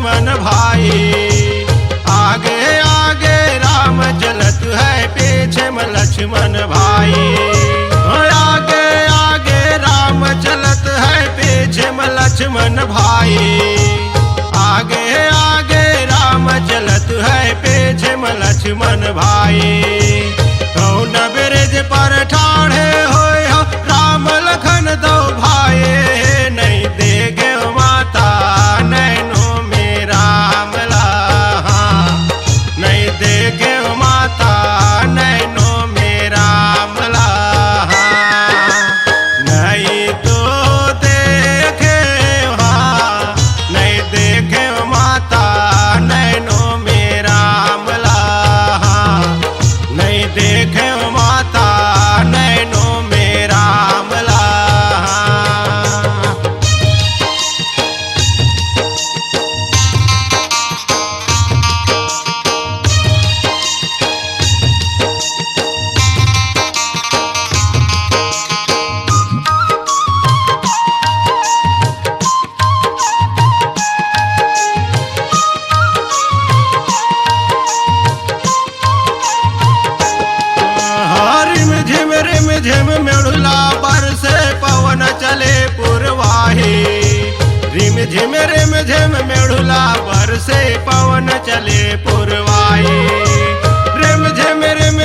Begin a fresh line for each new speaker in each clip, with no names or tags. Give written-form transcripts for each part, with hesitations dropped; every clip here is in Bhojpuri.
लक्ष्मण भाई। आगे आगे राम चलत है पीछे में लक्ष्मण भाई। आगे आगे राम चलत है पीछे में लक्ष्मण भाई। आगे आगे राम चलत है पीछे में लक्ष्मण भाई। कौन ब्रिज पर ठाढ़े होय हो राम लखन दो भाई। नहीं देखे माता नैनो में राम लाहा। नहीं देखे माता नैनो में राम लाहा। नहीं तो देखे वहाँ नहीं देखे माता नैनो में राम लाहा। नहीं देखे माता नैनो में राम लाहा। झिम मेढ़ुला बरसे पवन चले पुरवाही। रिम झिम मेढ़ुला बरसे पवन चले पुरवाही। रिम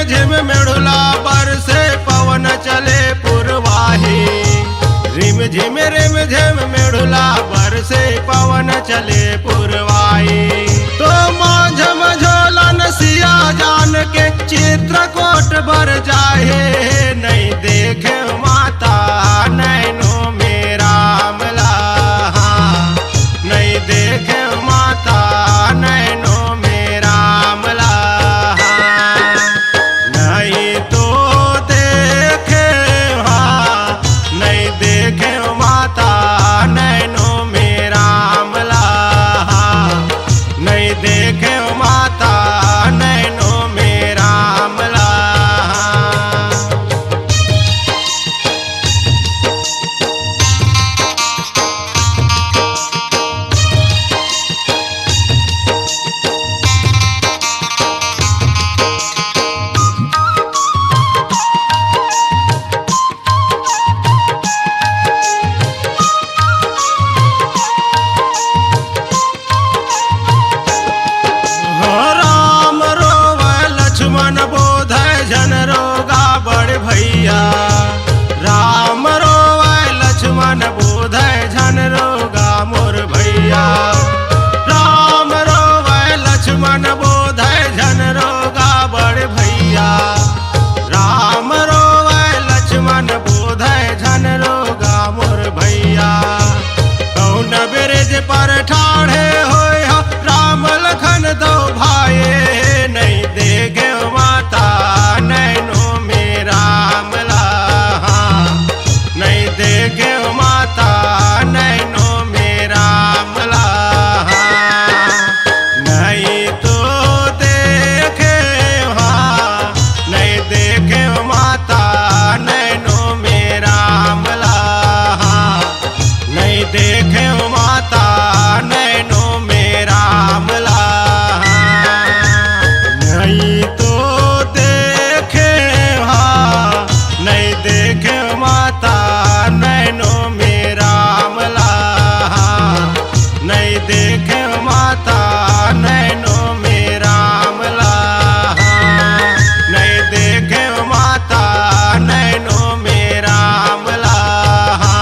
झिम मेढ़ुला बरसे पवन चले पुरवाही। रिम झिम मेढ़ुला बरसे पवन चले पुरवाही। तो माझ मझोला नसिया जान के चित्रकूट भर जाए। नहीं देखे माता नैनो में राम लाहा। नहीं देखे माता नैनो में राम लाहा। नहीं तो देखे वहाँ नहीं देखे माता नैनो में राम लाहा। नहीं देखे माता नैनो में राम लाहा। राम रोवै लक्ष्मण बोधै जन रोगा बड़ भैया। राम रोवै लक्ष्मण बोधै जन रोगा मोर भैया। राम रोवै लक्ष्मण बोधै जन रोगा बड़ भैया। राम रोवै लक्ष्मण बोधै जन रोगा मोर भैया। कौन ब्रिज पर ठाढ़े होय हो राम लखन दो भाई। नहीं देखे माता नैनो में राम लाहा। नहीं देखे माता नैनो में राम लाहा। नहीं तो देखे वहाँ नहीं देखे माता नैनो में राम लाहा। नहीं देखे माता नैनो में राम लाहा। नहीं तो देखे वहाँ नहीं देखे माता नैनो में राम लाहा। नहीं देखे माता नैनो में राम लाहा। नहीं देखे माता नैनो में राम लाहा।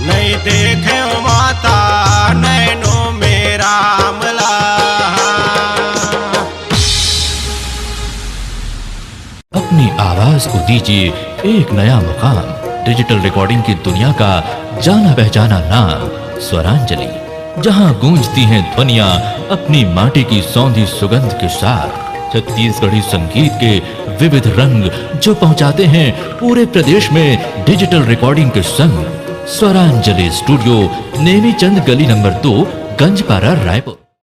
नहीं देखे माता नैनो में राम लाहा।
अपनी आवाज को दीजिए एक नया मुकाम। डिजिटल रिकॉर्डिंग की दुनिया का जाना पहचाना नाम स्वरांजलि। जहां गूंजती हैं ध्वनियां अपनी माटी की सौंधी सुगंध के साथ। छत्तीसगढ़ी संगीत के विविध रंग जो पहुंचाते हैं पूरे प्रदेश में डिजिटल रिकॉर्डिंग के संग। स्वरांजलि स्टूडियो नेमीचंद गली नंबर 2 गंजपारा रायपुर।